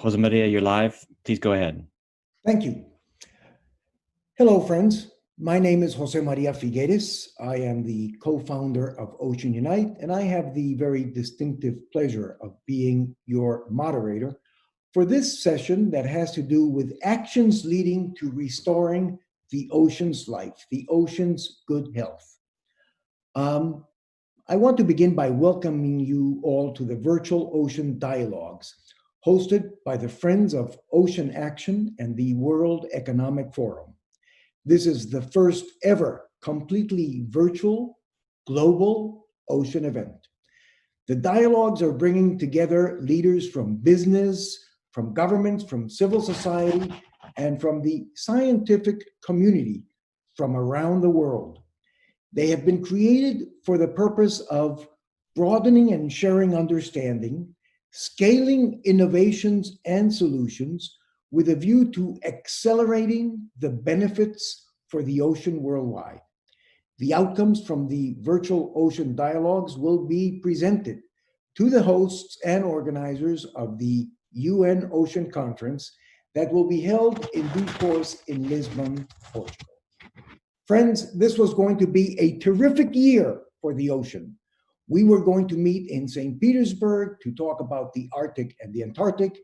José María, you're live. Please go ahead. Thank you. Hello, friends. My name is José María Figueres. I am the co-founder of Ocean Unite, and I have the very distinctive pleasure of being your moderator for this session that has to do with actions leading to restoring the ocean's life, the ocean's good health. I want to begin by welcoming you all to the virtual Ocean Dialogues, hosted by the Friends of Ocean Action and the World Economic Forum. This is the first ever completely virtual global ocean event. The dialogues are bringing together leaders from business, from governments, from civil society, and from the scientific community from around the world. They have been created for the purpose of broadening and sharing understanding, scaling innovations and solutions with a view to accelerating the benefits for the ocean worldwide. The outcomes from the virtual ocean dialogues will be presented to the hosts and organizers of the UN Ocean Conference that will be held in due course in Lisbon, Portugal. Friends, this was going to be a terrific year for the ocean. We were going to meet in St. Petersburg to talk about the Arctic and the Antarctic,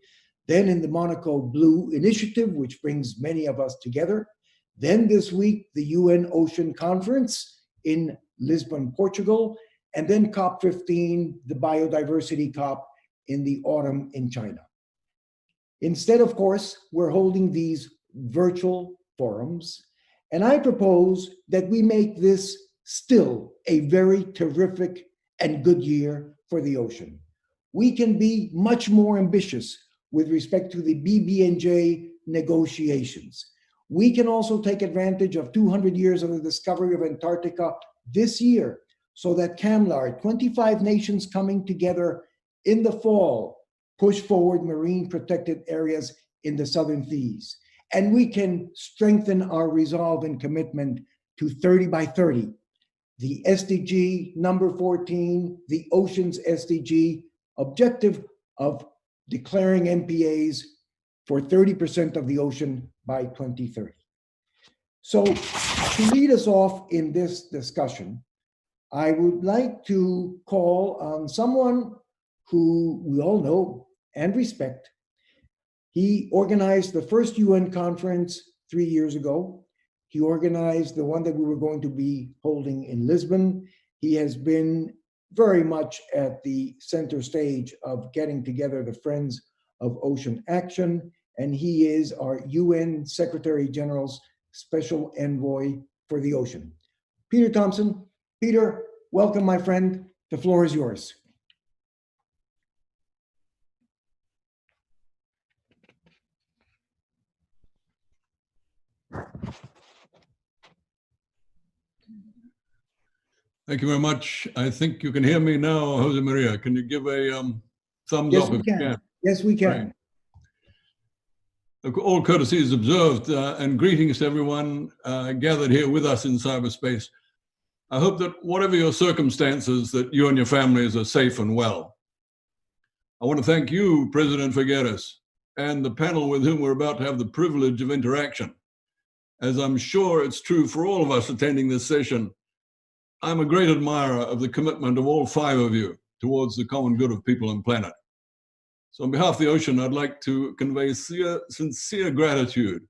then in the Monaco Blue Initiative, which brings many of us together. Then this week, the UN Ocean Conference in Lisbon, Portugal, and then COP15, the Biodiversity COP in the autumn in China. Instead, of course, we're holding these virtual forums, and I propose that we make this still a very terrific and good year for the ocean. We can be much more ambitious with respect to the BBNJ negotiations. We can also take advantage of 200 years of the discovery of Antarctica this year, so that CAMLAR, 25 nations coming together in the fall, push forward marine protected areas in the southern seas. And we can strengthen our resolve and commitment to 30 by 30. The SDG number 14, the Oceans SDG objective of declaring MPAs for 30% of the ocean by 2030. So to lead us off in this discussion, I would like to call on someone who we all know and respect. He organized the first UN conference 3 years ago. He organized the one that we were going to be holding in Lisbon. He has been very much at the center stage of getting together the Friends of Ocean Action, and he is our UN Secretary General's Special Envoy for the Ocean. Peter Thomson. Peter, welcome, my friend. The floor is yours. Thank you very much. I think you can hear me now, José María. Can you give a thumbs up if you can? Yes, we can. Right. All courtesies observed, and greetings to everyone gathered here with us in cyberspace. I hope that whatever your circumstances, that you and your families are safe and well. I want to thank you, President Figueres, and the panel with whom we're about to have the privilege of interaction. As I'm sure it's true for all of us attending this session, I'm a great admirer of the commitment of all 5 of you towards the common good of people and planet. So on behalf of the ocean, I'd like to convey sincere gratitude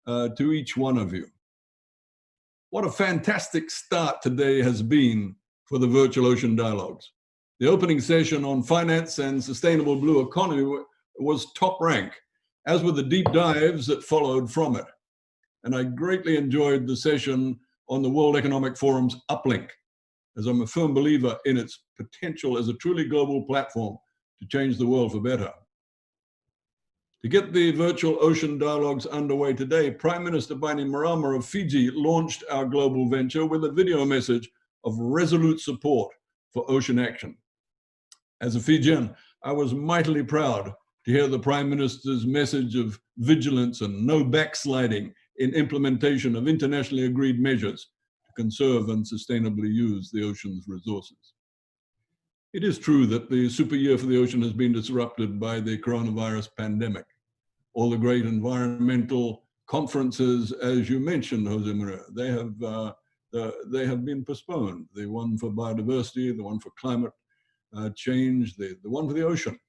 to each one of you. What a fantastic start today has been for the Virtual Ocean Dialogues. The opening session on finance and sustainable blue economy was top rank, as were the deep dives that followed from it. And I greatly enjoyed the session on the World Economic Forum's uplink, as I'm a firm believer in its potential as a truly global platform to change the world for better. To get the Virtual Ocean Dialogues underway today, Prime Minister Bainimarama of Fiji launched our global venture with a video message of resolute support for ocean action. As a Fijian, I was mightily proud to hear the Prime Minister's message of vigilance and no backsliding in implementation of internationally agreed measures to conserve and sustainably use the ocean's resources. It is true that the super year for the ocean has been disrupted by the coronavirus pandemic. All the great environmental conferences, as you mentioned, José María, they have been postponed. The one for biodiversity, the one for climate change, the one for the ocean.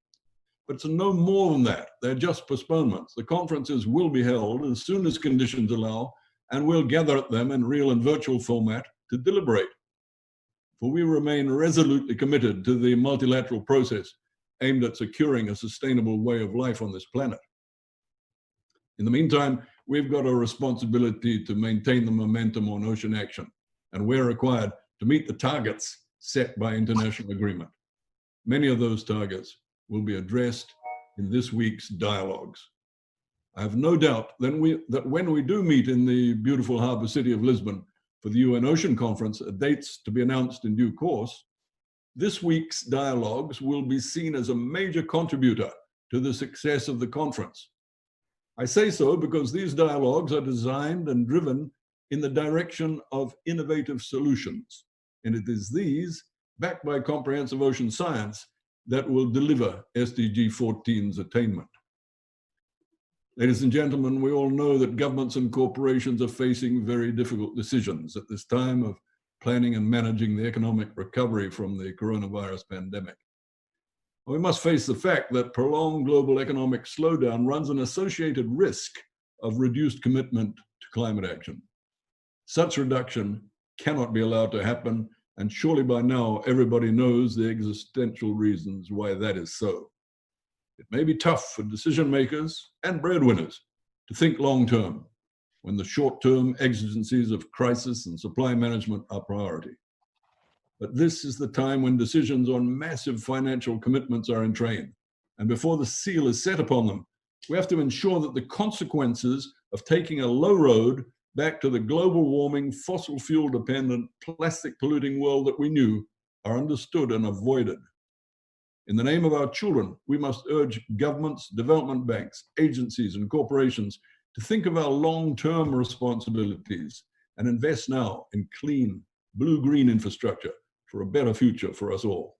But it's no more than that. They're just postponements. The conferences will be held as soon as conditions allow, and we'll gather at them in real and virtual format to deliberate. For we remain resolutely committed to the multilateral process aimed at securing a sustainable way of life on this planet. In the meantime, we've got a responsibility to maintain the momentum on ocean action, and we're required to meet the targets set by international agreement. Many of those targets will be addressed in this week's dialogues. I have no doubt that when we do meet in the beautiful harbor city of Lisbon for the UN Ocean Conference, dates to be announced in due course, this week's dialogues will be seen as a major contributor to the success of the conference. I say so because these dialogues are designed and driven in the direction of innovative solutions. And it is these, backed by comprehensive ocean science, that will deliver SDG 14's attainment. Ladies and gentlemen, we all know that governments and corporations are facing very difficult decisions at this time of planning and managing the economic recovery from the coronavirus pandemic. We must face the fact that prolonged global economic slowdown runs an associated risk of reduced commitment to climate action. Such reduction cannot be allowed to happen, and surely by now everybody knows the existential reasons why that is so. It may be tough for decision makers and breadwinners to think long-term when the short-term exigencies of crisis and supply management are priority. But this is the time when decisions on massive financial commitments are entrained. And before the seal is set upon them, we have to ensure that the consequences of taking a low road back to the global warming, fossil fuel dependent, plastic polluting world that we knew are understood and avoided. In the name of our children, we must urge governments, development banks, agencies, and corporations to think of our long-term responsibilities and invest now in clean, blue-green infrastructure for a better future for us all.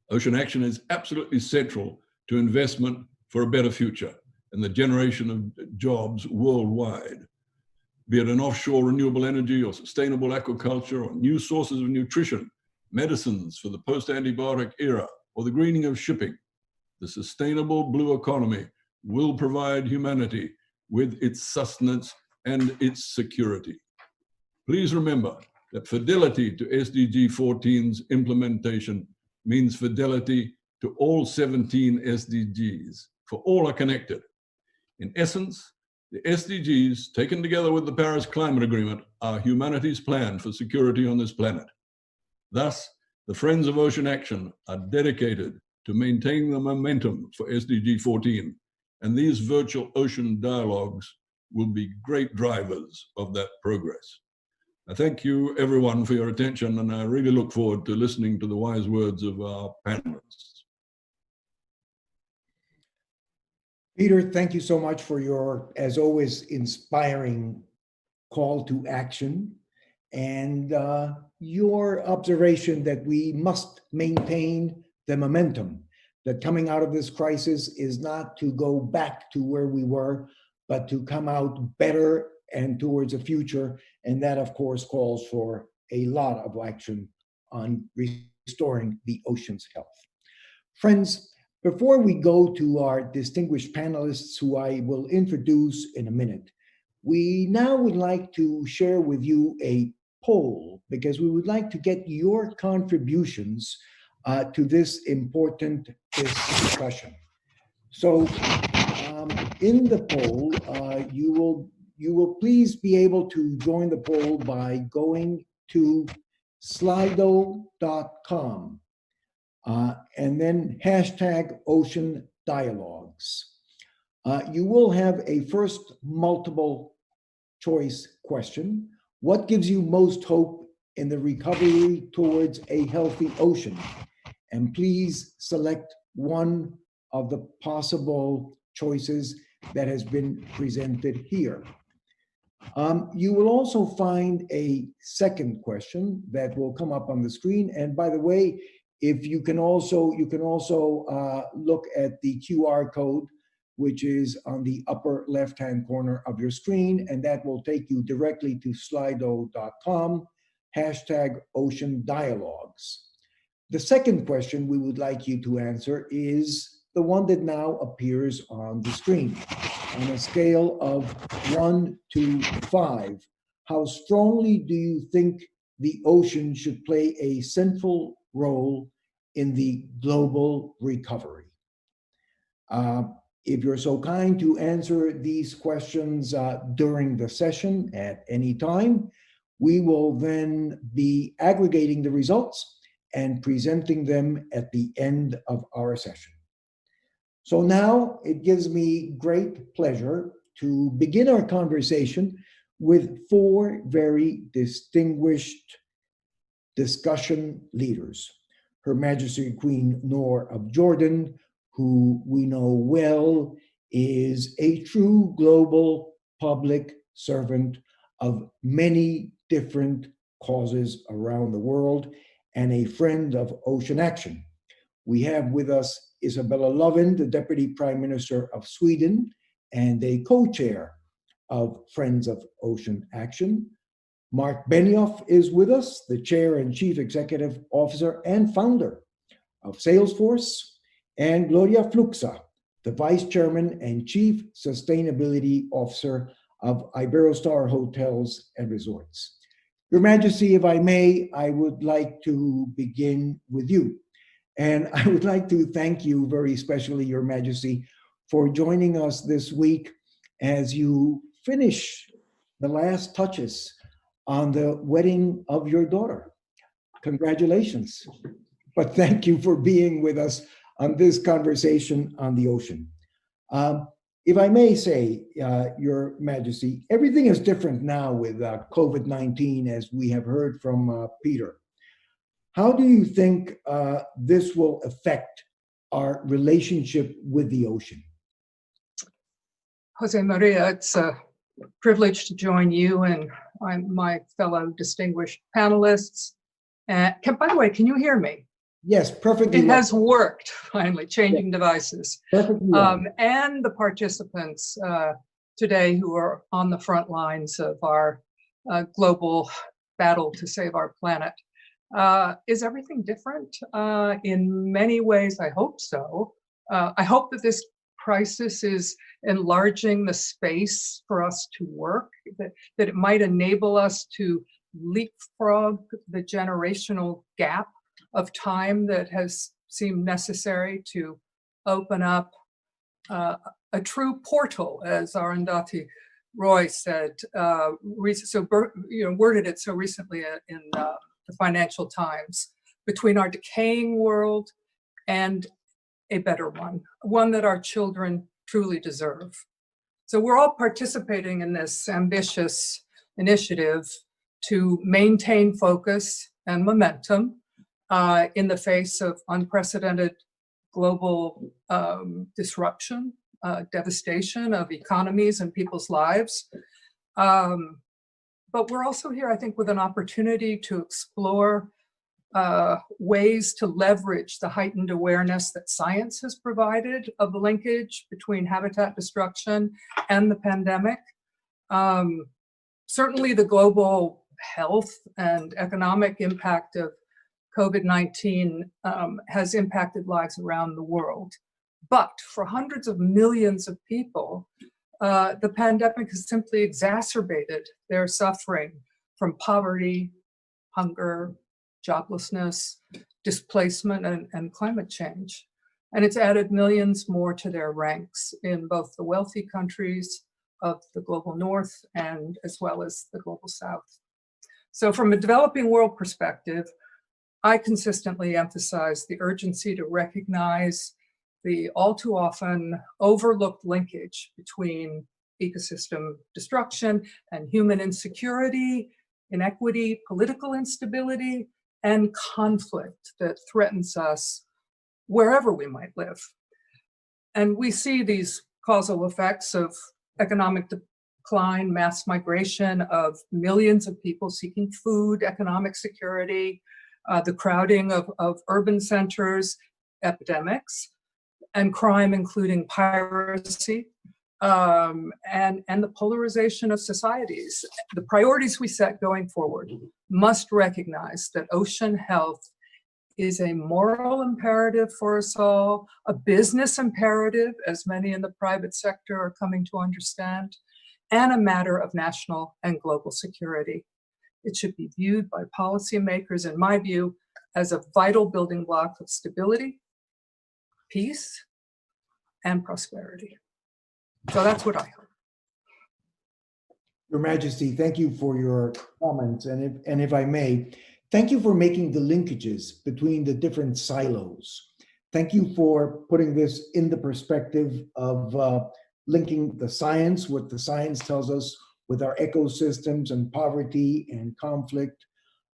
Ocean action is absolutely central to investment for a better future and the generation of jobs worldwide, be it in offshore renewable energy or sustainable aquaculture or new sources of nutrition, medicines for the post-antibiotic era, or the greening of shipping. The sustainable blue economy will provide humanity with its sustenance and its security. Please remember that fidelity to SDG 14's implementation means fidelity to all 17 SDGs, for all are connected. In essence, the SDGs, taken together with the Paris Climate Agreement, are humanity's plan for security on this planet. Thus, the Friends of Ocean Action are dedicated to maintaining the momentum for SDG 14, and these virtual ocean dialogues will be great drivers of that progress. I thank you, everyone, for your attention, and I really look forward to listening to the wise words of our panelists. Peter, thank you so much for your, as always, inspiring call to action and your observation that we must maintain the momentum, that coming out of this crisis is not to go back to where we were, but to come out better and towards a future. And that, of course, calls for a lot of action on restoring the ocean's health. Friends, before we go to our distinguished panelists, who I will introduce in a minute, we now would like to share with you a poll, because we would like to get your contributions to this important discussion. So in the poll, you will please be able to join the poll by going to slido.com and then hashtag Ocean Dialogues. You will have a first multiple choice question. What gives you most hope in the recovery towards a healthy ocean? And please select one of the possible choices that has been presented here. You will also find a second question that will come up on the screen. And by the way, If you can also look at the QR code, which is on the upper left-hand corner of your screen, and that will take you directly to slido.com, #Ocean Dialogues. The second question we would like you to answer is the one that now appears on the screen. On a scale of 1 to 5, how strongly do you think the ocean should play a central role in the global recovery? If you're so kind to answer these questions during the session at any time, we will then be aggregating the results and presenting them at the end of our session. So now it gives me great pleasure to begin our conversation with 4 very distinguished discussion leaders. Her Majesty Queen Noor of Jordan, who we know well is a true global public servant of many different causes around the world and a friend of Ocean Action. We have with us Isabella Lovin, the Deputy Prime Minister of Sweden and a co-chair of Friends of Ocean Action. Marc Benioff is with us, the Chair and Chief Executive Officer and founder of Salesforce, and Gloria Fluxa, the Vice Chairman and Chief Sustainability Officer of Iberostar Hotels and Resorts. Your Majesty, if I may, I would like to begin with you. And I would like to thank you very especially, Your Majesty, for joining us this week as you finish the last touches on the wedding of your daughter. Congratulations. But thank you for being with us on this conversation on the ocean. If I may say, Your Majesty, everything is different now with COVID-19, as we have heard from Peter. How do you think this will affect our relationship with the ocean? José María, it's a privilege to join you and my fellow distinguished panelists. By the way, can you hear me? Yes, perfectly. It has worked, finally, changing devices. Perfectly. And the participants today who are on the front lines of our global battle to save our planet. Is everything different? In many ways, I hope so. I hope that this crisis is enlarging the space for us to work, that it might enable us to leapfrog the generational gap of time that has seemed necessary to open up a true portal, as Arundhati Roy said, worded it so recently in the Financial Times, between our decaying world and a better one that our children truly deserve. So we're all participating in this ambitious initiative to maintain focus and momentum in the face of unprecedented global disruption, devastation of economies and people's lives. But we're also here, I think, with an opportunity to explore ways to leverage the heightened awareness that science has provided of the linkage between habitat destruction and the pandemic. Certainly the global health and economic impact of COVID-19 has impacted lives around the world. But for hundreds of millions of people, the pandemic has simply exacerbated their suffering from poverty, hunger, joblessness, displacement, and climate change. And it's added millions more to their ranks in both the wealthy countries of the global north and as well as the global south. So from a developing world perspective, I consistently emphasize the urgency to recognize the all too often overlooked linkage between ecosystem destruction and human insecurity, inequity, political instability, and conflict that threatens us wherever we might live. And we see these causal effects of economic decline, mass migration of millions of people seeking food, economic security, the crowding of urban centers, epidemics, and crime, including piracy, and the polarization of societies. The priorities we set going forward must recognize that ocean health is a moral imperative for us all, a business imperative, as many in the private sector are coming to understand, and a matter of national and global security. It should be viewed by policymakers, in my view, as a vital building block of stability, peace, and prosperity. So that's what I hope. Your Majesty, thank you for your comments. And if I may, thank you for making the linkages between the different silos. Thank you for putting this in the perspective of linking the science, what the science tells us, with our ecosystems and poverty and conflict.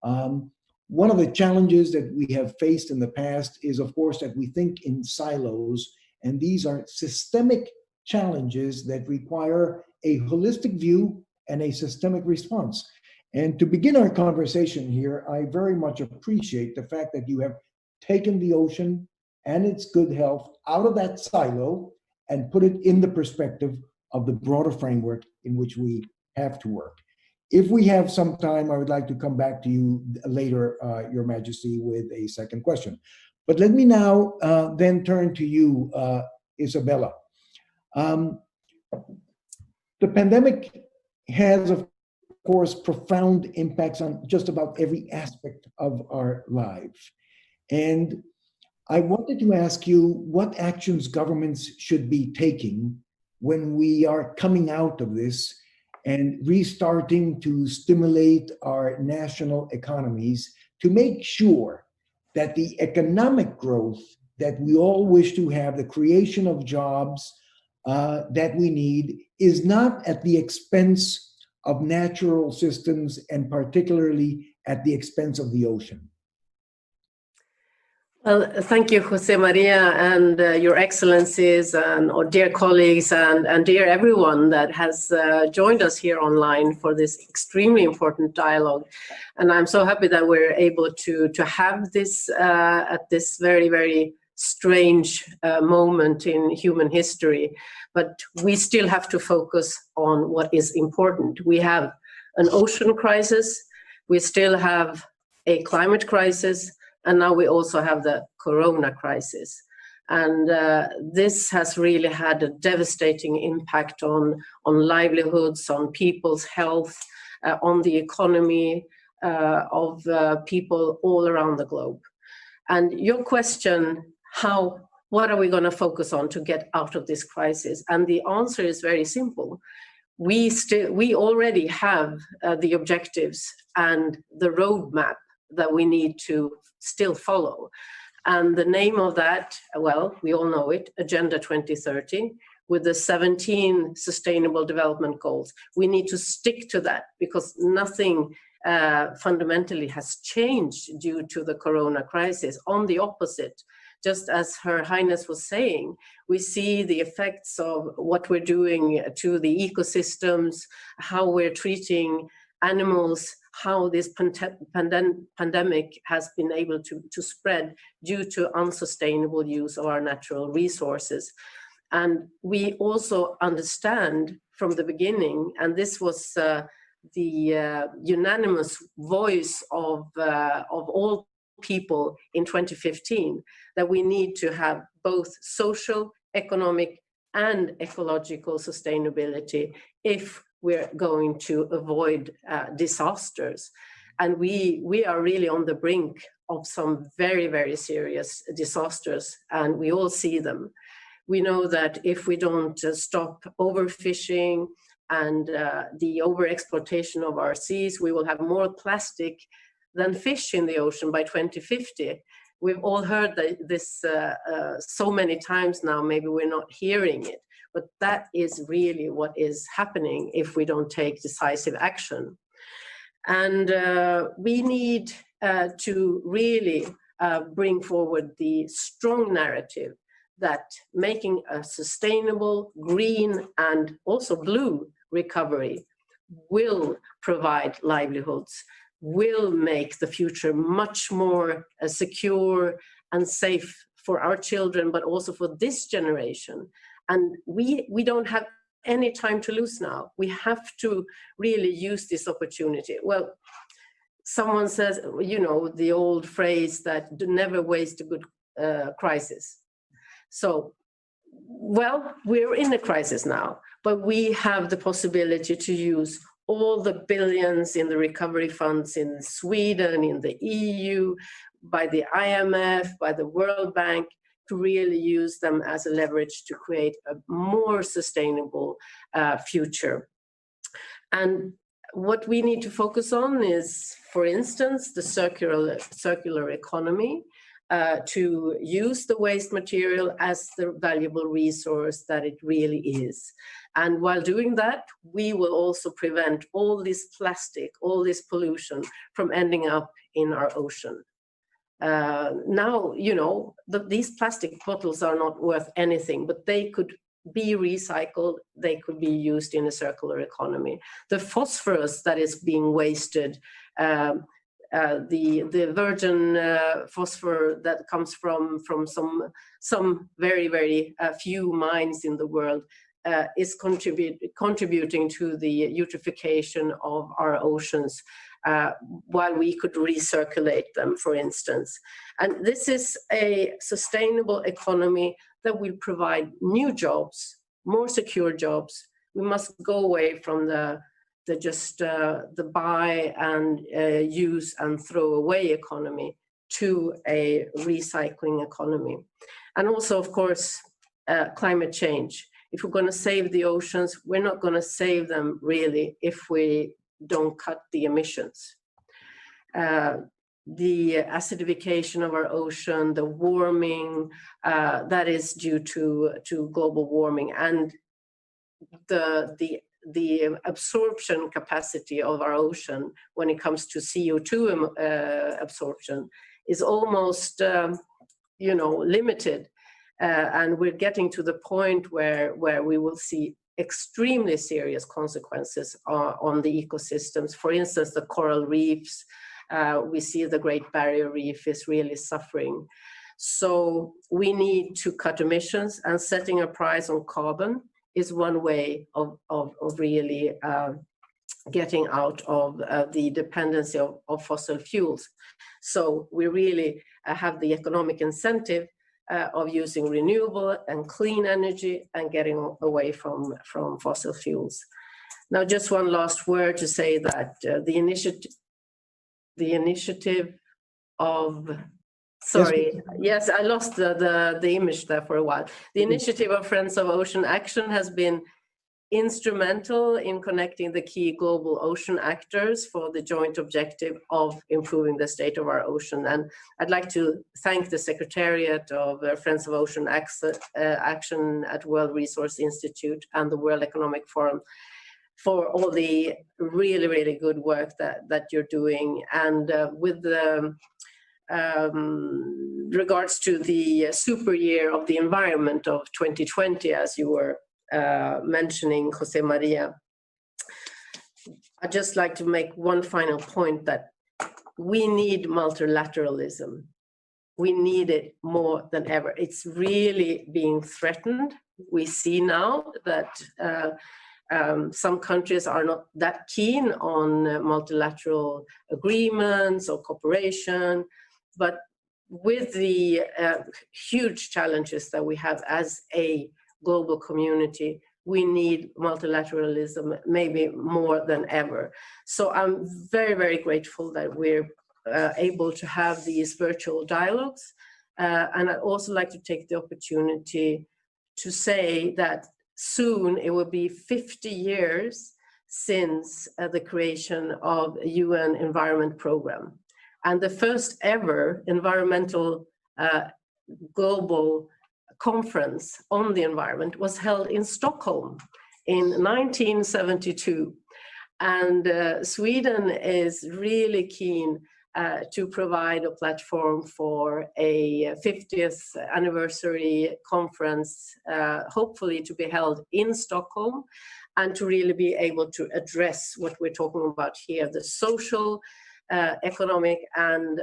One of the challenges that we have faced in the past is, of course, that we think in silos, and these are systemic challenges that require a holistic view and a systemic response. And to begin our conversation here, I very much appreciate the fact that you have taken the ocean and its good health out of that silo and put it in the perspective of the broader framework in which we have to work. If we have some time, I would like to come back to you later, Your Majesty, with a second question. But let me now then turn to you, Isabella. The pandemic has, of course, profound impacts on just about every aspect of our lives. And I wanted to ask you what actions governments should be taking when we are coming out of this and restarting to stimulate our national economies to make sure that the economic growth that we all wish to have, the creation of jobs that we need, is not at the expense of natural systems and particularly at the expense of the ocean. Well, thank you, José María, and your excellencies, and or dear colleagues, and dear everyone that has joined us here online for this extremely important dialogue. And I'm so happy that we're able to have this at this very, very strange moment in human history. But we still have to focus on what is important. We have an ocean crisis, we still have a climate crisis, and now we also have the corona crisis. And this has really had a devastating impact on livelihoods, on people's health, on the economy of people all around the globe. And your question, what are we going to focus on to get out of this crisis? And the answer is very simple. We already have the objectives and the roadmap that we need to still follow. And the name of that, well, we all know it, Agenda 2030, with the 17 Sustainable Development Goals. We need to stick to that because nothing fundamentally has changed due to the corona crisis. On the opposite, just as Her Highness was saying, we see the effects of what we're doing to the ecosystems, how we're treating animals, how this pandemic has been able to spread due to unsustainable use of our natural resources. And we also understand from the beginning, and this was the unanimous voice of all people in 2015, that we need to have both social, economic, and ecological sustainability if we're going to avoid disasters. And we are really on the brink of some very, very serious disasters, and we all see them. We know that if we don't stop overfishing and the overexploitation of our seas, we will have more plastic than fish in the ocean by 2050. We've all heard this so many times now, maybe we're not hearing it. But that is really what is happening if we don't take decisive action. And we need to really bring forward the strong narrative that making a sustainable, green, and also blue recovery will provide livelihoods will make the future much more secure and safe for our children, but also for this generation. And we don't have any time to lose now. We have to really use this opportunity. Well, someone says, you know, the old phrase that never waste a good crisis. So, well, we're in a crisis now, but we have the possibility to use all the billions in the recovery funds in Sweden, in the EU, by the IMF, by the World Bank, to really use them as a leverage to create a more sustainable future. And what we need to focus on is, for instance, the circular economy, to use the waste material as the valuable resource that it really is. And while doing that, we will also prevent all this plastic, all this pollution from ending up in our ocean. Now, you know, these plastic bottles are not worth anything, but they could be recycled, they could be used in a circular economy. The phosphorus that is being wasted, the virgin phosphor that comes from some very, very few mines in the world, is contributing to the eutrophication of our oceans, while we could recirculate them, for instance. And this is a sustainable economy that will provide new jobs, more secure jobs. We must go away from the buy and use and throw away economy to a recycling economy. And also, of course, climate change. If we're going to save the oceans, we're not going to save them really if we don't cut the emissions. The acidification of our ocean, the warming that is due to global warming, and the absorption capacity of our ocean when it comes to CO2 absorption is almost limited. And we're getting to the point where we will see extremely serious consequences on the ecosystems. For instance, the coral reefs, we see the Great Barrier Reef is really suffering. So we need to cut emissions, and setting a price on carbon is one way of really getting out of the dependency of fossil fuels. So we really have the economic incentive of using renewable and clean energy and getting away from fossil fuels. Now, just one last word to say that the initiative of, sorry, yes, I lost the image there for a while. The initiative of Friends of Ocean Action has been instrumental in connecting the key global ocean actors for the joint objective of improving the state of our ocean. And I'd like to thank the Secretariat of Friends of Ocean Action at World Resource Institute and the World Economic Forum for all the really, really good work that you're doing. And with the regards to the super year of the environment of 2020, as you were mentioning, José María, I'd just like to make one final point, that we need multilateralism. We need it more than ever. It's really being threatened. We see now that some countries are not that keen on multilateral agreements or cooperation, but with the huge challenges that we have as a global community, we need multilateralism maybe more than ever. So I'm very, very grateful that we're able to have these virtual dialogues. And I'd also like to take the opportunity to say that soon it will be 50 years since the creation of the UN Environment Program. And the first ever environmental global conference on the environment was held in Stockholm in 1972. And Sweden is really keen to provide a platform for a 50th anniversary conference, hopefully to be held in Stockholm, and to really be able to address what we're talking about here, the social economic and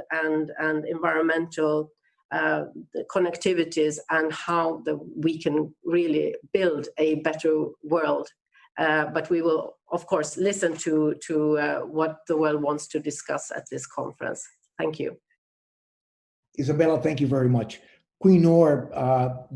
environmental connectivities, and how we can really build a better world. But we will, of course, listen to what the world wants to discuss at this conference. Thank you. Isabella, thank you very much. Queen Noor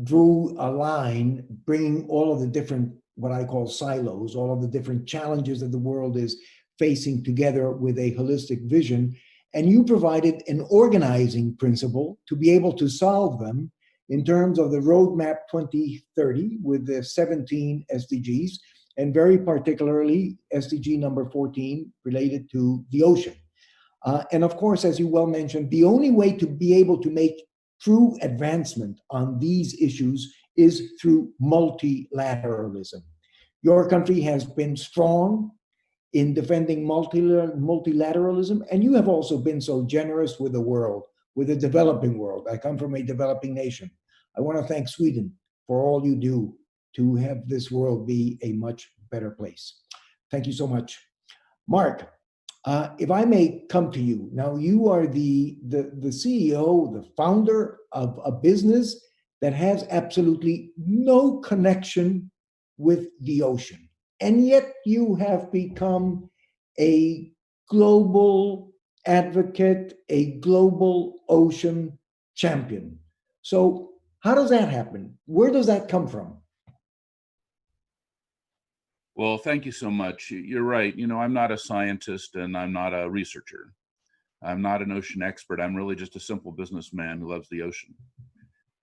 drew a line bringing all of the different, what I call silos, all of the different challenges that the world is facing together with a holistic vision. And you provided an organizing principle to be able to solve them in terms of the Roadmap 2030 with the 17 SDGs, and very particularly SDG number 14 related to the ocean. And of course, as you well mentioned, the only way to be able to make true advancement on these issues is through multilateralism. Your country has been strong in defending multilateralism, and you have also been so generous with the world, with the developing world. I come from a developing nation. I want to thank Sweden for all you do to have this world be a much better place. Thank you so much. Marc, if I may come to you. Now, you are the CEO, the founder of a business that has absolutely no connection with the ocean. And yet you have become a global advocate, a global ocean champion. So how does that happen? Where does that come from? Well, thank you so much. You're right. You know, I'm not a scientist and I'm not a researcher. I'm not an ocean expert. I'm really just a simple businessman who loves the ocean.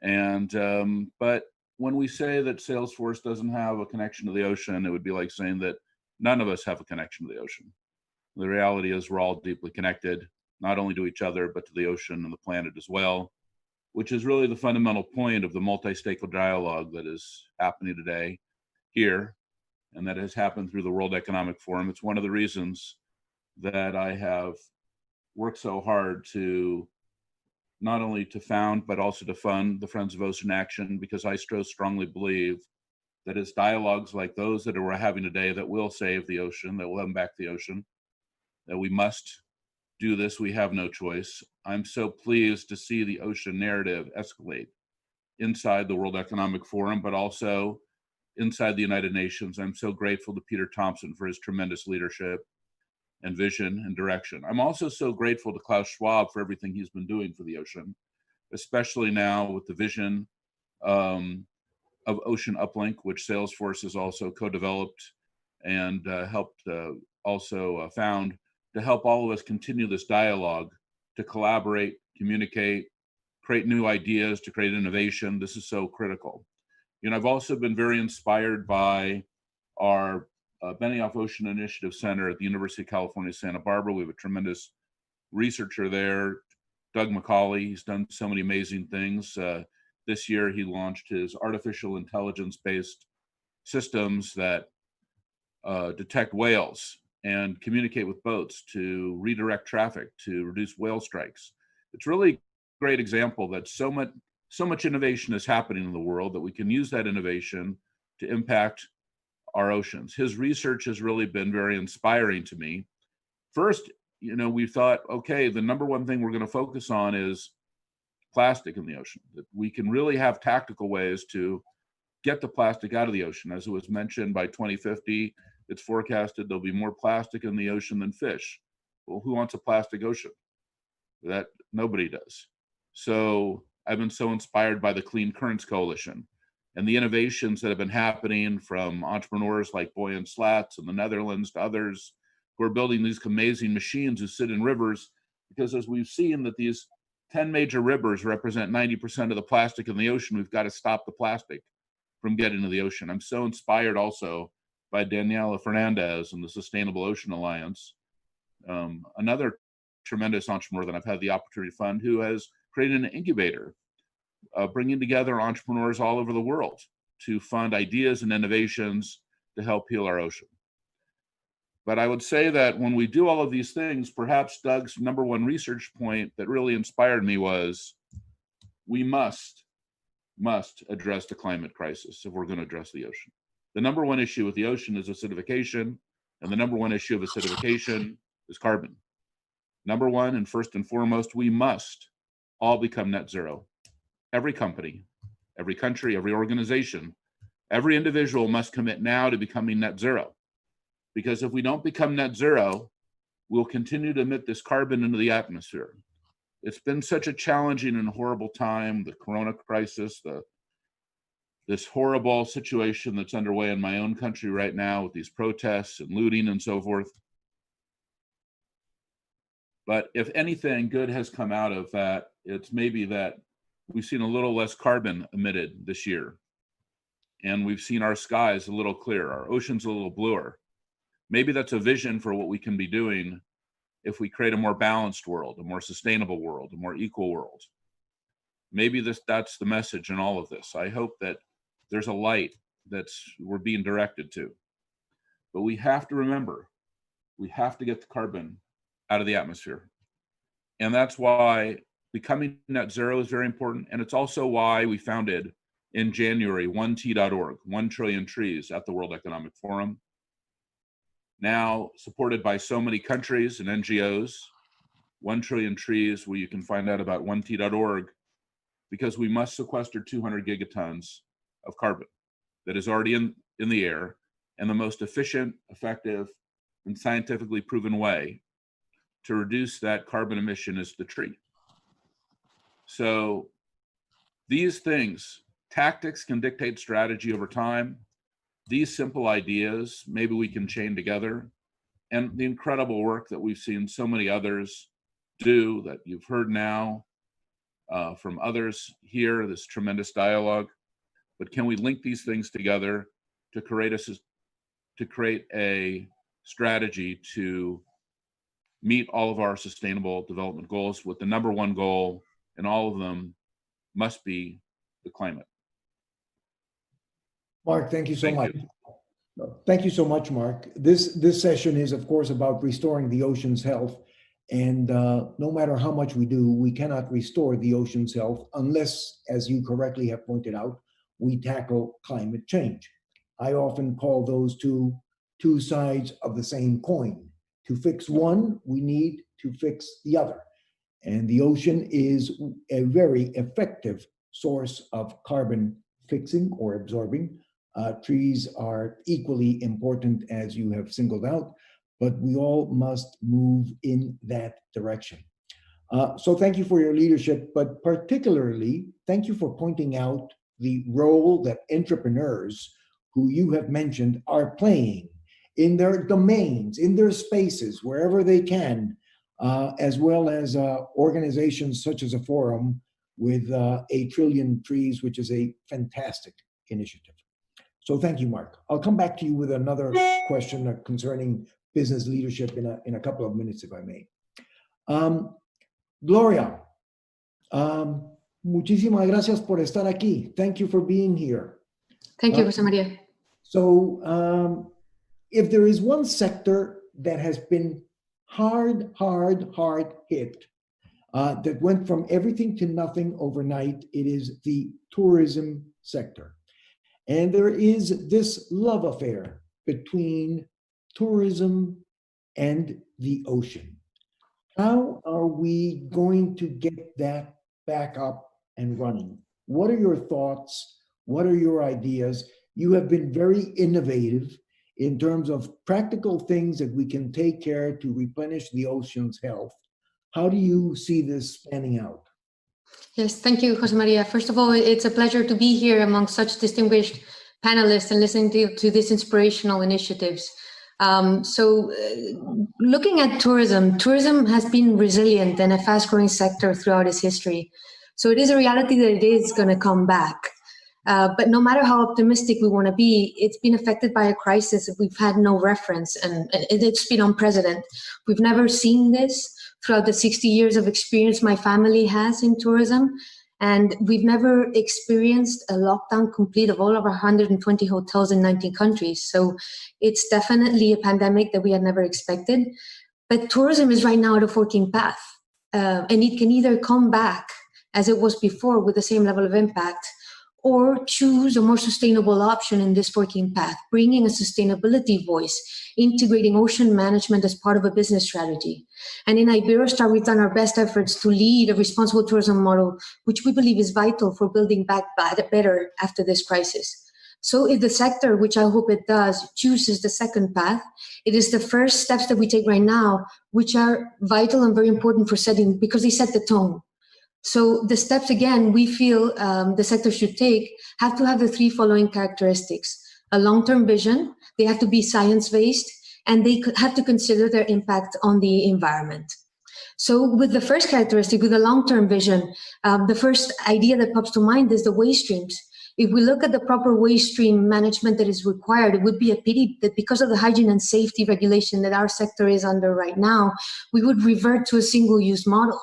And, but when we say that Salesforce doesn't have a connection to the ocean, it would be like saying that none of us have a connection to the ocean. The reality is we're all deeply connected, not only to each other, but to the ocean and the planet as well, which is really the fundamental point of the multi-stakeholder dialogue that is happening today here, and that has happened through the World Economic Forum. It's one of the reasons that I have worked so hard to not only to found, but also to fund the Friends of Ocean Action, because I so strongly believe that it's dialogues like those that we're having today that will save the ocean, that will have back the ocean, that we must do this. We have no choice. I'm so pleased to see the ocean narrative escalate inside the World Economic Forum, but also inside the United Nations. I'm so grateful to Peter Thomson for his tremendous leadership and vision and direction. I'm also so grateful to Klaus Schwab for everything he's been doing for the ocean, especially now with the vision of Ocean Uplink, which Salesforce has also co-developed and helped also found, to help all of us continue this dialogue, to collaborate, communicate, create new ideas, to create innovation. This is so critical. You know, I've also been very inspired by our Benioff Ocean Initiative Center at the University of California, Santa Barbara. We have a tremendous researcher there, Doug McCauley. He's done so many amazing things. This year, he launched his artificial intelligence-based systems that detect whales and communicate with boats to redirect traffic, to reduce whale strikes. It's really a great example that so much innovation is happening in the world that we can use that innovation to impact our oceans. His research has really been very inspiring to me. First, you know, we thought, okay, the number one thing we're going to focus on is plastic in the ocean, that we can really have tactical ways to get the plastic out of the ocean. As it was mentioned, by 2050, it's forecasted there'll be more plastic in the ocean than fish. Well, who wants a plastic ocean? That nobody does. So I've been so inspired by the Clean Currents Coalition and the innovations that have been happening from entrepreneurs like Boyan Slats in the Netherlands to others who are building these amazing machines who sit in rivers, because as we've seen that these 10 major rivers represent 90% of the plastic in the ocean, we've got to stop the plastic from getting to the ocean. I'm so inspired also by Daniela Fernandez and the Sustainable Ocean Alliance, another tremendous entrepreneur that I've had the opportunity to fund, who has created an incubator, bringing together entrepreneurs all over the world to fund ideas and innovations to help heal our ocean. But I would say that when we do all of these things, perhaps Doug's number one research point that really inspired me was we must address the climate crisis if we're going to address the ocean. The number one issue with the ocean is acidification, and the number one issue of acidification is carbon. Number one, and first and foremost, we must all become net zero. Every company, every country, every organization, every individual must commit now to becoming net zero. Because if we don't become net zero, we'll continue to emit this carbon into the atmosphere. It's been such a challenging and horrible time, the corona crisis, this horrible situation that's underway in my own country right now with these protests and looting and so forth. But if anything good has come out of that, it's maybe that we've seen a little less carbon emitted this year. And we've seen our skies a little clearer, our oceans a little bluer. Maybe that's a vision for what we can be doing if we create a more balanced world, a more sustainable world, a more equal world. Maybe that's the message in all of this. I hope that there's a light we're being directed to. But we have to remember, we have to get the carbon out of the atmosphere. And that's why becoming net zero is very important. And it's also why we founded in January 1T.org, 1 Trillion Trees, at the World Economic Forum. Now supported by so many countries and NGOs, 1 Trillion Trees, where you can find out about 1T.org, because we must sequester 200 gigatons of carbon that is already in the air, and the most efficient, effective, and scientifically proven way to reduce that carbon emission is the tree. So these things, tactics can dictate strategy over time. These simple ideas, maybe we can chain together. And the incredible work that we've seen so many others do, that you've heard now from others here, this tremendous dialogue. But can we link these things together to create a strategy to meet all of our sustainable development goals, with the number one goal, and all of them must be the climate. Mark, thank you so much. Thank you so much, Mark. This session is, of course, about restoring the ocean's health. And no matter how much we do, we cannot restore the ocean's health unless, as you correctly have pointed out, we tackle climate change. I often call those two sides of the same coin. To fix one, we need to fix the other. And the ocean is a very effective source of carbon fixing or absorbing. Trees are equally important, as you have singled out, but we all must move in that direction. So thank you for your leadership, but particularly thank you for pointing out the role that entrepreneurs, who you have mentioned, are playing in their domains, in their spaces, wherever they can, as well as organizations such as a forum with 1 Trillion Trees, which is a fantastic initiative. So thank you, Mark. I'll come back to you with another question concerning business leadership in a couple of minutes, if I may. Gloria, muchísimas gracias por estar aquí. Thank you for being here. Thank you, José María. So if there is one sector that has been hard hit, that went from everything to nothing overnight, it is the tourism sector. And there is this love affair between tourism and the ocean. How are we going to get that back up and running? What are your thoughts? What are your ideas? You have been very innovative in terms of practical things that we can take care to replenish the ocean's health. How do you see this panning out? Yes, thank you, José María. First of all, it's a pleasure to be here among such distinguished panelists and listening to these inspirational initiatives. Looking at tourism has been resilient and a fast-growing sector throughout its history. So it is a reality that it is going to come back. But no matter how optimistic we want to be, it's been affected by a crisis that we've had no reference, and it's been unprecedented. We've never seen this throughout the 60 years of experience my family has in tourism, and we've never experienced a lockdown complete of all of our 120 hotels in 19 countries. So it's definitely a pandemic that we had never expected. But tourism is right now at a forking path, and it can either come back as it was before with the same level of impact, or choose a more sustainable option in this working path, bringing a sustainability voice, integrating ocean management as part of a business strategy. And in Iberostar, we've done our best efforts to lead a responsible tourism model, which we believe is vital for building back better after this crisis. So if the sector, which I hope it does, chooses the second path, it is the first steps that we take right now, which are vital and very important for setting, because they set the tone. So the steps, again, we feel the sector should take have to have the three following characteristics: a long-term vision, they have to be science-based, and they have to consider their impact on the environment. So with the first characteristic, with the long-term vision, the first idea that pops to mind is the waste streams. If we look at the proper waste stream management that is required, it would be a pity that because of the hygiene and safety regulation that our sector is under right now, we would revert to a single-use model.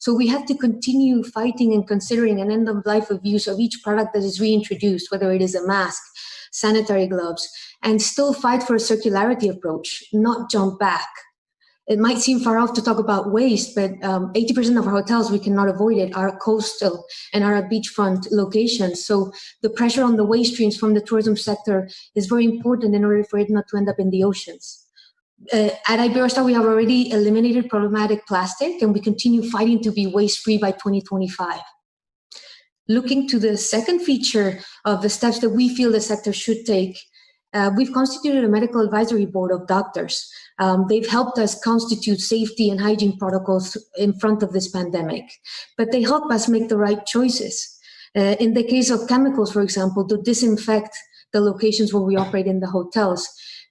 So we have to continue fighting and considering an end of life of use of each product that is reintroduced, whether it is a mask, sanitary gloves, and still fight for a circularity approach, not jump back. It might seem far off to talk about waste, but 80% of our hotels, we cannot avoid it, are coastal and are at beachfront locations. So the pressure on the waste streams from the tourism sector is very important in order for it not to end up in the oceans. At Iberostar, we have already eliminated problematic plastic, and we continue fighting to be waste-free by 2025. Looking to the second feature of the steps that we feel the sector should take, we've constituted a medical advisory board of doctors. They've helped us constitute safety and hygiene protocols in front of this pandemic, but they help us make the right choices. In the case of chemicals, for example, to disinfect the locations where we operate in the hotels,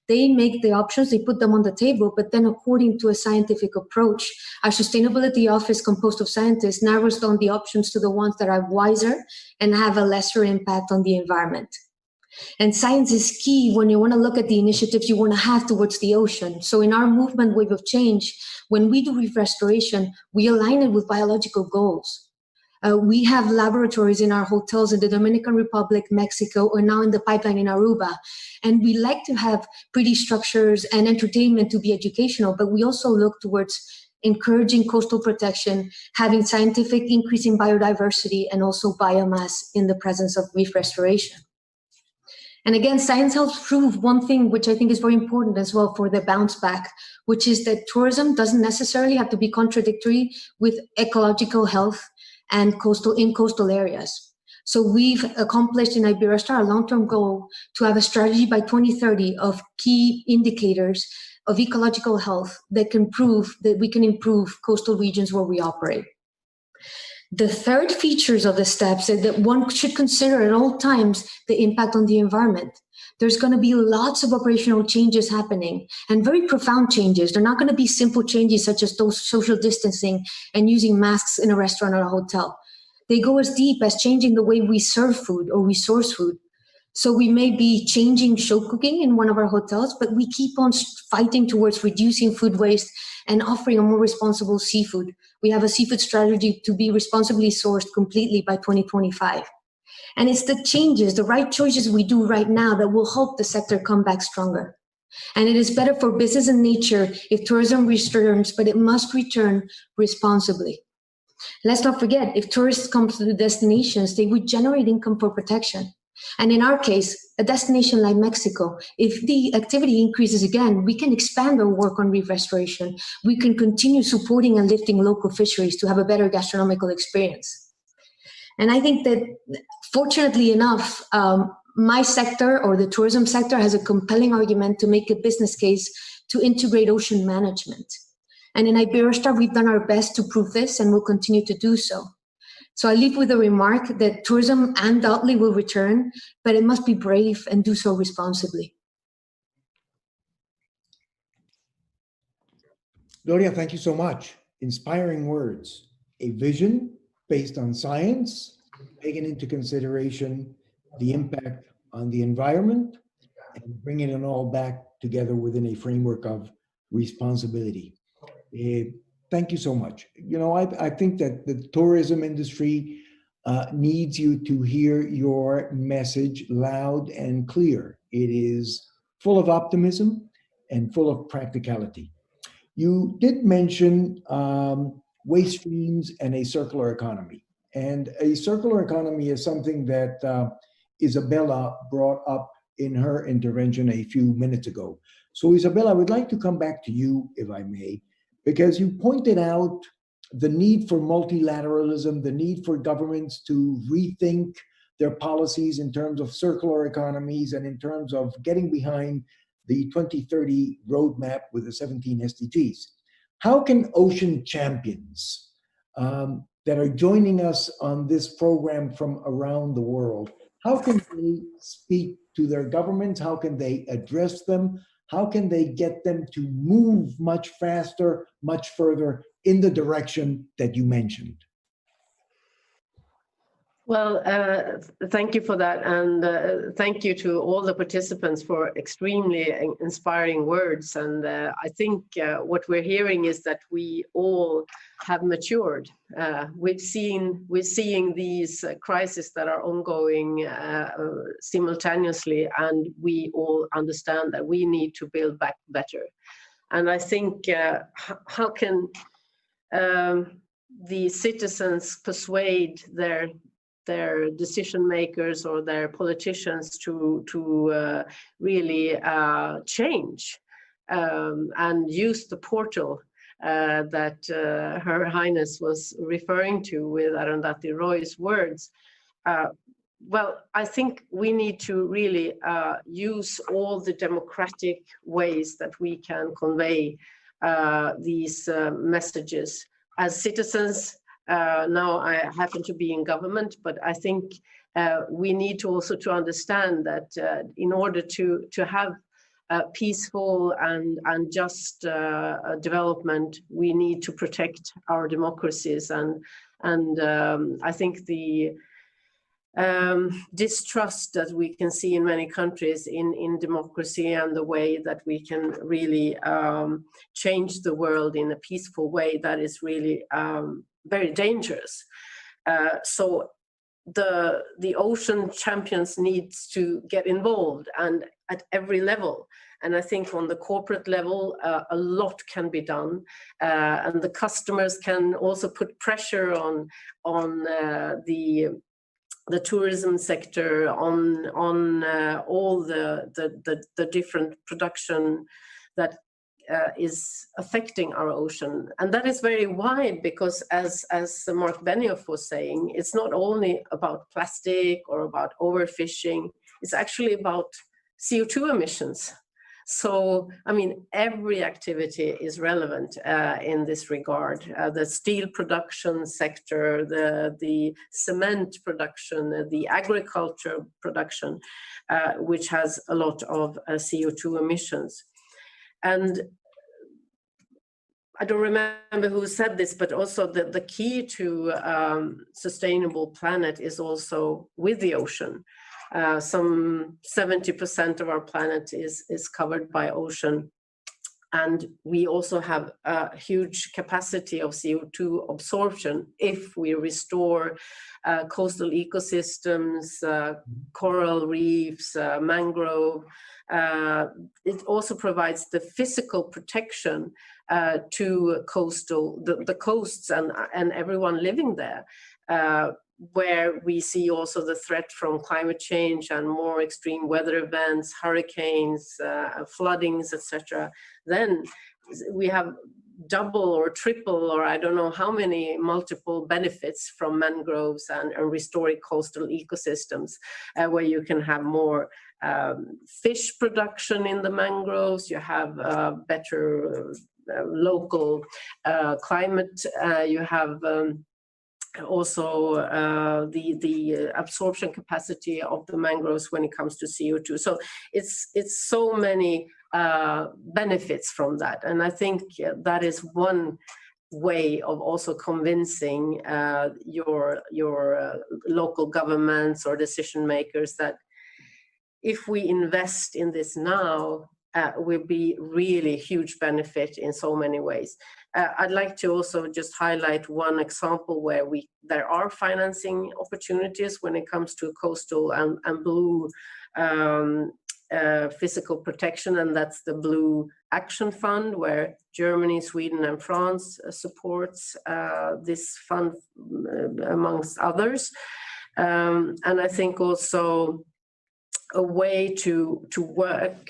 they make the options, they put them on the table, but then according to a scientific approach, our sustainability office composed of scientists narrows down the options to the ones that are wiser and have a lesser impact on the environment. And science is key when you want to look at the initiatives you want to have towards the ocean. So in our movement Wave of Change, when we do reef restoration, we align it with biological goals. We have laboratories in our hotels in the Dominican Republic, Mexico, or now in the pipeline in Aruba. And we like to have pretty structures and entertainment to be educational, but we also look towards encouraging coastal protection, having scientific increase in biodiversity, and also biomass in the presence of reef restoration. And again, science helps prove one thing, which I think is very important as well for the bounce back, which is that tourism doesn't necessarily have to be contradictory with ecological health and coastal areas. So we've accomplished in Iberostar a long-term goal to have a strategy by 2030 of key indicators of ecological health that can prove that we can improve coastal regions where we operate. The third features of the steps is that one should consider at all times the impact on the environment. There's going to be lots of operational changes happening and very profound changes. They're not going to be simple changes such as those social distancing and using masks in a restaurant or a hotel. They go as deep as changing the way we serve food or we source food. So we may be changing show cooking in one of our hotels, but we keep on fighting towards reducing food waste and offering a more responsible seafood. We have a seafood strategy to be responsibly sourced completely by 2025. And it's the changes, the right choices we do right now that will help the sector come back stronger. And it is better for business and nature if tourism returns, but it must return responsibly. Let's not forget, if tourists come to the destinations, they would generate income for protection. And in our case, a destination like Mexico, if the activity increases again, we can expand our work on reef restoration. We can continue supporting and lifting local fisheries to have a better gastronomical experience. And I think that, fortunately enough, my sector or the tourism sector has a compelling argument to make a business case to integrate ocean management. And in Iberostar, we've done our best to prove this and will continue to do so. So I leave with a remark that tourism undoubtedly will return, but it must be brave and do so responsibly. Gloria, thank you so much. Inspiring words. A vision based on science, taking into consideration the impact on the environment, and bringing it all back together within a framework of responsibility. Thank you so much. You know, I think that the tourism industry needs you to hear your message loud and clear. It is full of optimism and full of practicality. You did mention waste streams and a circular economy. And a circular economy is something that Isabella brought up in her intervention a few minutes ago. So Isabella, I would like to come back to you, if I may, because you pointed out the need for multilateralism, the need for governments to rethink their policies in terms of circular economies and in terms of getting behind the 2030 roadmap with the 17 SDGs. How can ocean champions that are joining us on this program from around the world, how can they speak to their governments? How can they address them? How can they get them to move much faster, much further in the direction that you mentioned? Well, thank you for that. And thank you to all the participants for extremely inspiring words. And I think what we're hearing is that we all have matured. We're seeing these crises that are ongoing simultaneously, and we all understand that we need to build back better. And I think how can the citizens persuade their decision makers or their politicians to really change and use the portal that Her Highness was referring to with Arundhati Roy's words. Well, I think we need to really use all the democratic ways that we can convey these messages. As citizens, now I happen to be in government, but I think we need to also to understand that in order to have peaceful and just development, we need to protect our democracies. And I think the distrust that we can see in many countries in democracy and the way that we can really change the world in a peaceful way, that is really very dangerous. So the ocean champions needs to get involved and at every level. And I think on the corporate level, a lot can be done, and the customers can also put pressure on the tourism sector, on all the different production that is affecting our ocean. And that is very wide, because as Marc Benioff was saying, it's not only about plastic or about overfishing, it's actually about CO2 emissions. So, I mean, every activity is relevant in this regard. The steel production sector, the cement production, the agriculture production, which has a lot of CO2 emissions. And I don't remember who said this, but also the key to sustainable planet is also with the ocean. Some 70% of our planet is covered by ocean. And we also have a huge capacity of CO2 absorption if we restore coastal ecosystems, coral reefs, mangrove. It also provides the physical protection to the coasts and everyone living there, where we see also the threat from climate change and more extreme weather events, hurricanes, floodings, etc. Then we have double or triple, or I don't know how many multiple benefits from mangroves and restoring coastal ecosystems, where you can have more fish production in the mangroves, you have better local climate, you have also the absorption capacity of the mangroves when it comes to CO2. So it's so many benefits from that. And I think that is one way of also convincing your local governments or decision makers that if we invest in this now, will be really huge benefit in so many ways. I'd like to also just highlight one example where there are financing opportunities when it comes to coastal and blue physical protection, and that's the Blue Action Fund, where Germany, Sweden, and France supports this fund, amongst others. And I think also a way to work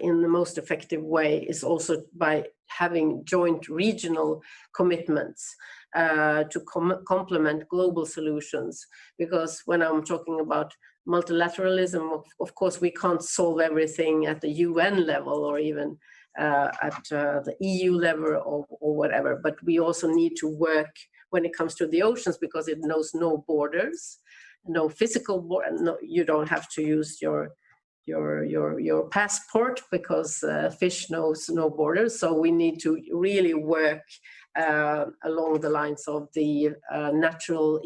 in the most effective way is also by having joint regional commitments to complement global solutions. Because when I'm talking about multilateralism, of course, we can't solve everything at the UN level or even at the EU level or whatever, but we also need to work when it comes to the oceans, because it knows no borders, no physical border. No, you don't have to use your passport, because fish knows no borders. So we need to really work along the lines of the natural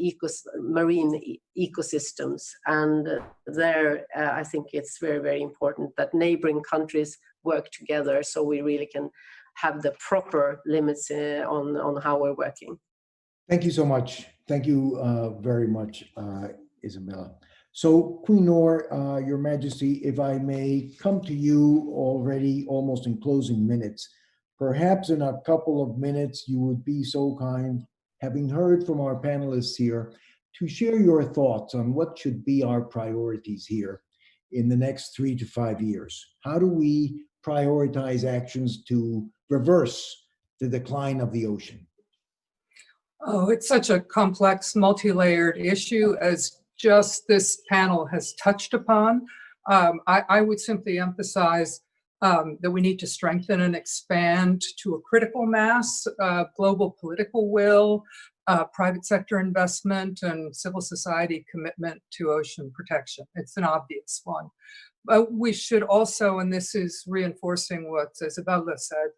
marine ecosystems. And there, I think it's very, very important that neighboring countries work together, so we really can have the proper limits on how we're working. Thank you so much. Thank you very much, Isabella. So, Queen Noor, Your Majesty, if I may come to you already almost in closing minutes, perhaps in a couple of minutes, you would be so kind, having heard from our panelists here, to share your thoughts on what should be our priorities here in the next 3 to 5 years. How do we prioritize actions to reverse the decline of the ocean? Oh, it's such a complex, multi-layered issue, as just this panel has touched upon. I would simply emphasize that we need to strengthen and expand to a critical mass, global political will, private sector investment, and civil society commitment to ocean protection. It's an obvious one. But we should also, and this is reinforcing what Isabella said,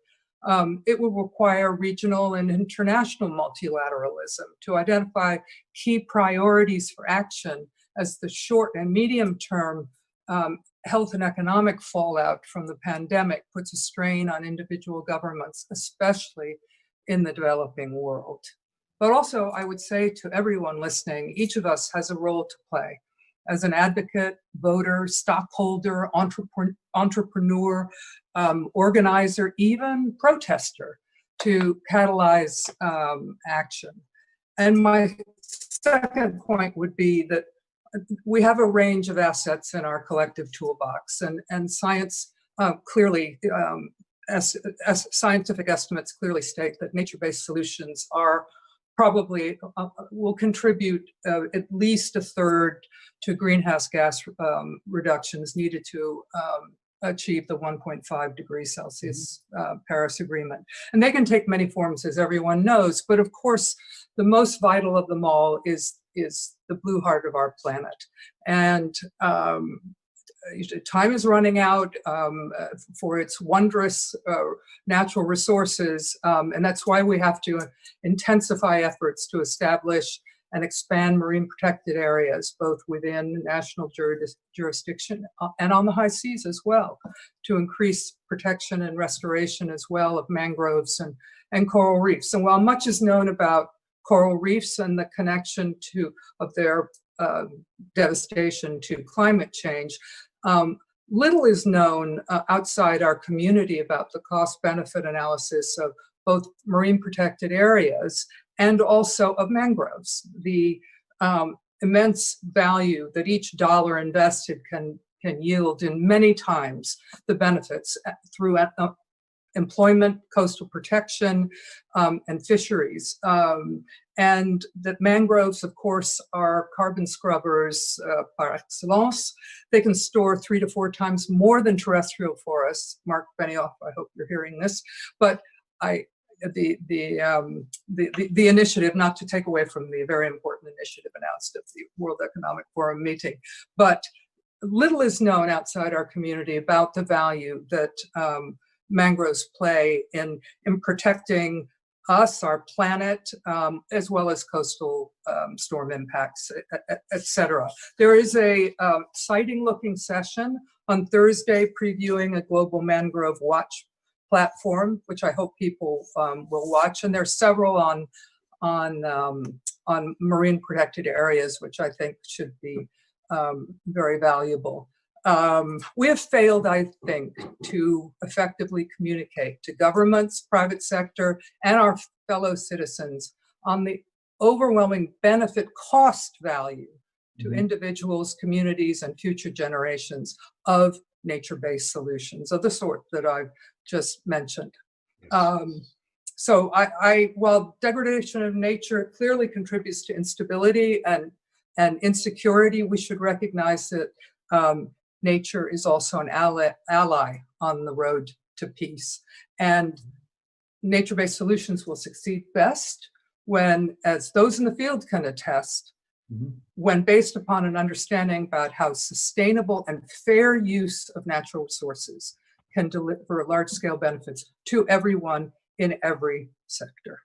it will require regional and international multilateralism to identify key priorities for action as the short and medium term health and economic fallout from the pandemic puts a strain on individual governments, especially in the developing world. But also, I would say to everyone listening, each of us has a role to play as an advocate, voter, stockholder, entrepreneur, organizer, even protester, to catalyze action. And my second point would be that we have a range of assets in our collective toolbox, and science clearly, scientific estimates clearly state that nature-based solutions are probably will contribute at least a third to greenhouse gas reductions needed to achieve the 1.5 degrees Celsius Paris Agreement. And they can take many forms, as everyone knows, but of course, the most vital of them all is the blue heart of our planet. And time is running out for its wondrous natural resources, and that's why we have to intensify efforts to establish and expand marine protected areas, both within national jurisdiction and on the high seas as well, to increase protection and restoration as well of mangroves and coral reefs. And while much is known about coral reefs and the connection of their devastation to climate change, little is known outside our community about the cost-benefit analysis of both marine protected areas and also of mangroves. The immense value that each dollar invested can yield in many times the benefits through employment, coastal protection, and fisheries. And that mangroves, of course, are carbon scrubbers par excellence. They can store 3 to 4 times more than terrestrial forests. Marc Benioff, I hope you're hearing this. But the initiative, not to take away from the very important initiative announced at the World Economic Forum meeting, but little is known outside our community about the value that mangroves play in protecting us, our planet, as well as coastal storm impacts, et cetera. There is a sighting-looking session on Thursday previewing a global mangrove watch platform, which I hope people will watch. And there's several on marine protected areas, which I think should be very valuable. We have failed, I think, to effectively communicate to governments, private sector, and our fellow citizens on the overwhelming benefit cost value to individuals, communities, and future generations of nature-based solutions of the sort that I've just mentioned. So while degradation of nature clearly contributes to instability and insecurity, we should recognize that nature is also an ally on the road to peace. And nature-based solutions will succeed best when, as those in the field can attest, when based upon an understanding about how sustainable and fair use of natural resources can deliver large-scale benefits to everyone in every sector.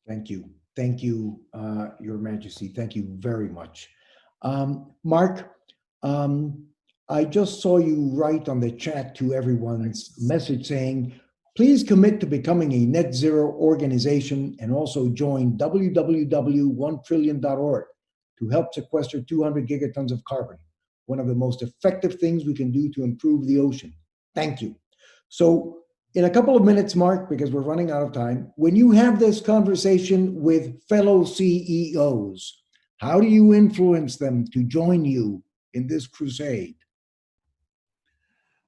Thank you. Thank you, Your Majesty. Thank you very much. Marc, I just saw you write on the chat to everyone's message saying, please commit to becoming a net zero organization and also join www.1trillion.org to help sequester 200 gigatons of carbon, one of the most effective things we can do to improve the ocean. Thank you. So in a couple of minutes, Marc, because we're running out of time, when you have this conversation with fellow CEOs, how do you influence them to join you in this crusade?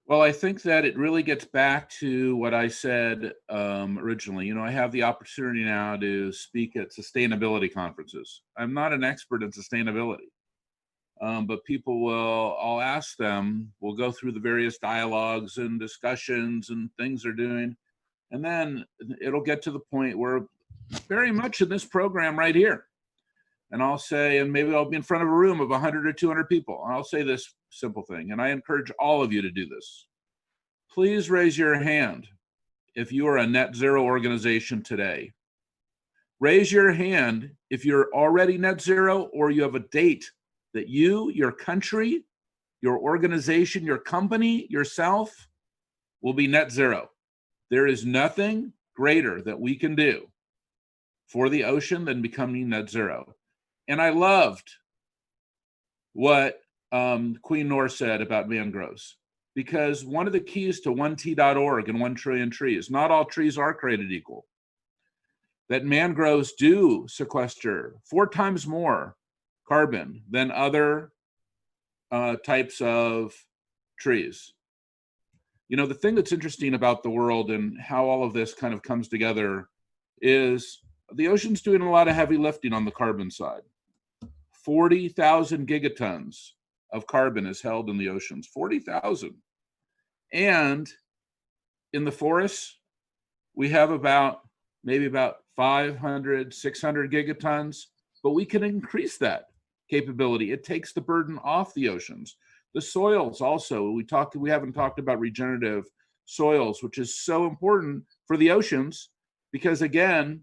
Well, I think that it really gets back to what I said originally. You know, I have the opportunity now to speak at sustainability conferences. I'm not an expert in sustainability, but people will, I'll ask them, we'll go through the various dialogues and discussions and things they're doing. And then it'll get to the point where very much in this program right here. And I'll say, and maybe I'll be in front of a room of 100 or 200 people. And I'll say this simple thing, and I encourage all of you to do this. Please raise your hand if you are a net zero organization today. Raise your hand if you're already net zero or you have a date that you, your country, your organization, your company, yourself will be net zero. There is nothing greater that we can do for the ocean than becoming net zero. And I loved what Queen Noor said about mangroves, because one of the keys to 1T.org and 1 trillion trees, not all trees are created equal, that mangroves do sequester 4 times more carbon than other types of trees. You know, the thing that's interesting about the world and how all of this kind of comes together is the ocean's doing a lot of heavy lifting on the carbon side. 40,000 gigatons of carbon is held in the oceans, 40,000. And in the forests, we have maybe about 500, 600 gigatons, but we can increase that capability. It takes the burden off the oceans. The soils also, we haven't talked about regenerative soils, which is so important for the oceans, because again,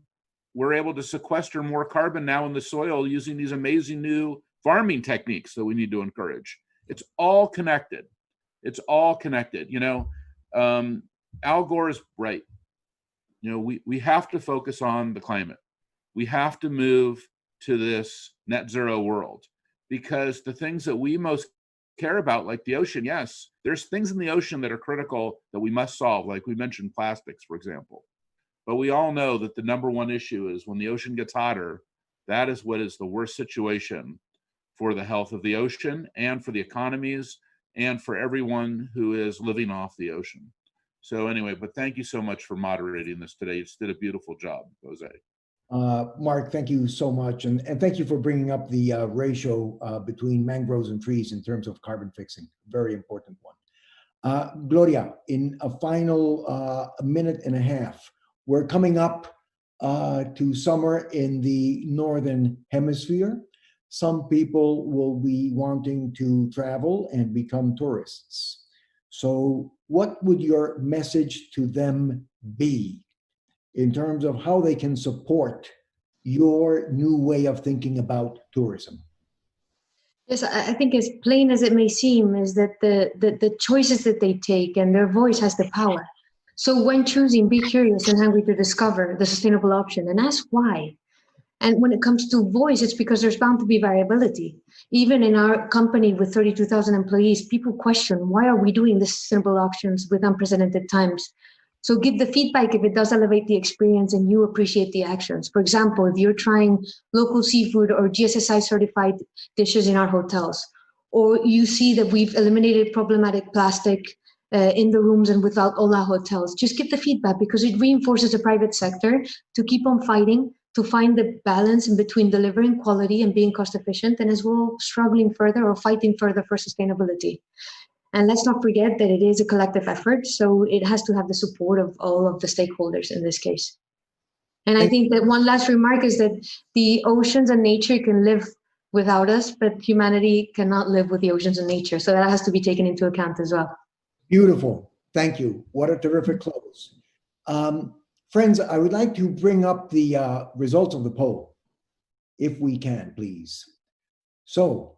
we're able to sequester more carbon now in the soil using these amazing new farming techniques that we need to encourage. It's all connected. It's all connected. You know, Al Gore is right. You know, we have to focus on the climate. We have to move to this net zero world, because the things that we most care about, like the ocean, yes, there's things in the ocean that are critical that we must solve, like we mentioned plastics, for example. But we all know that the number one issue is when the ocean gets hotter, that is what is the worst situation for the health of the ocean and for the economies and for everyone who is living off the ocean. So anyway, but thank you so much for moderating this today. You just did a beautiful job, Jose. Marc, thank you so much. And thank you for bringing up the ratio between mangroves and trees in terms of carbon fixing. Very important one. Gloria, in a final minute and a half, we're coming up to summer in the Northern Hemisphere. Some people will be wanting to travel and become tourists. So what would your message to them be in terms of how they can support your new way of thinking about tourism? Yes, I think as plain as it may seem is that the choices that they take and their voice has the power. So when choosing, be curious and hungry to discover the sustainable option and ask why. And when it comes to voice, it's because there's bound to be variability. Even in our company with 32,000 employees, people question, why are we doing this sustainable auctions with unprecedented times? So give the feedback if it does elevate the experience and you appreciate the actions. For example, if you're trying local seafood or GSSI certified dishes in our hotels, or you see that we've eliminated problematic plastic in the rooms and without all our hotels, just give the feedback because it reinforces the private sector to keep on fighting, to find the balance in between delivering quality and being cost efficient, and as well struggling further or fighting further for sustainability. And let's not forget that it is a collective effort, so it has to have the support of all of the stakeholders in this case. And I think that one last remark is that the oceans and nature can live without us, but humanity cannot live with the oceans and nature. So that has to be taken into account as well. Beautiful. Thank you. What a terrific close. Friends, I would like to bring up the results of the poll, if we can, please. So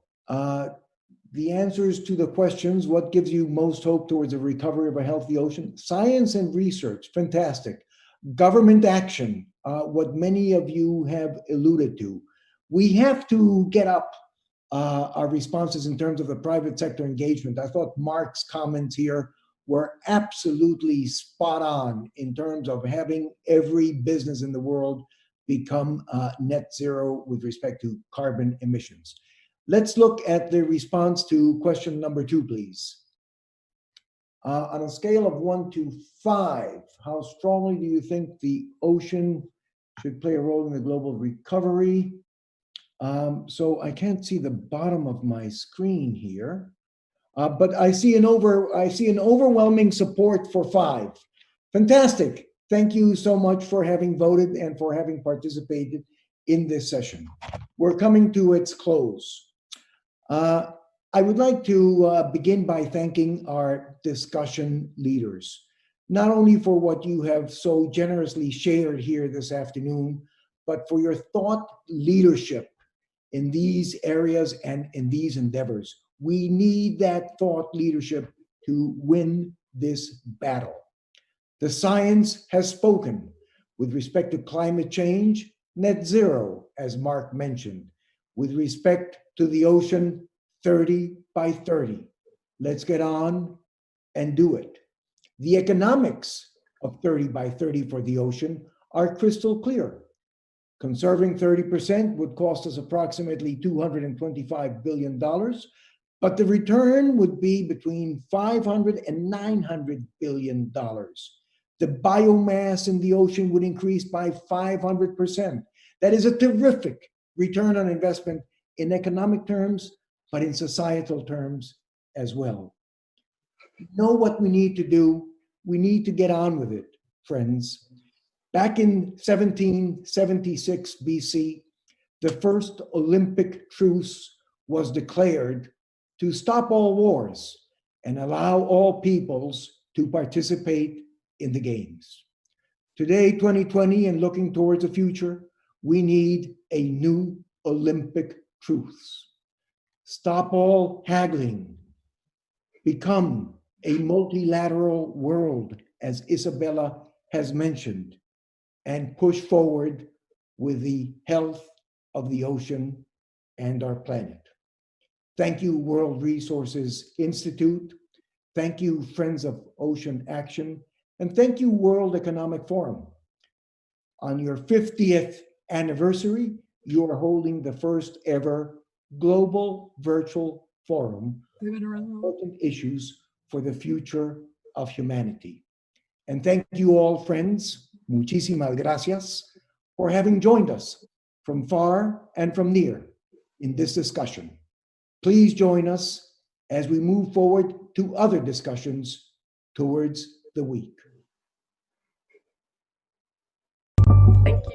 the answers to the questions, what gives you most hope towards a recovery of a healthy ocean? Science and research, fantastic. Government action, what many of you have alluded to. We have to get up our responses in terms of the private sector engagement. I thought Marc's comments here were absolutely spot on in terms of having every business in the world become net zero with respect to carbon emissions. Let's look at the response to question number 2, please. On a scale of 1 to 5, how strongly do you think the ocean should play a role in the global recovery? So I can't see the bottom of my screen here, but I see an overwhelming support for 5. Fantastic. Thank you so much for having voted and for having participated in this session. We're coming to its close. I would like to begin by thanking our discussion leaders, not only for what you have so generously shared here this afternoon, but for your thought leadership in these areas and in these endeavors. We need that thought leadership to win this battle. The science has spoken with respect to climate change, net zero, as Marc mentioned. With respect to the ocean, 30 by 30. Let's get on and do it. The economics of 30 by 30 for the ocean are crystal clear. Conserving 30% would cost us approximately $225 billion, but the return would be between $500 and $900 billion. The biomass in the ocean would increase by 500%. That is a terrific return on investment in economic terms, but in societal terms as well. You know what we need to do? We need to get on with it, friends. Back in 1776 BC, the first Olympic truce was declared to stop all wars and allow all peoples to participate in the games. Today, 2020, and looking towards the future, we need a new Olympic truce. Stop all haggling. Become a multilateral world, as Isabella has mentioned, and push forward with the health of the ocean and our planet. Thank you, World Resources Institute. Thank you, Friends of Ocean Action. And thank you, World Economic Forum. On your 50th anniversary, you are holding the first ever global virtual forum on important issues for the future of humanity. And thank you all, friends, muchísimas gracias, for having joined us from far and from near in this discussion. Please join us as we move forward to other discussions towards the week. Thank you.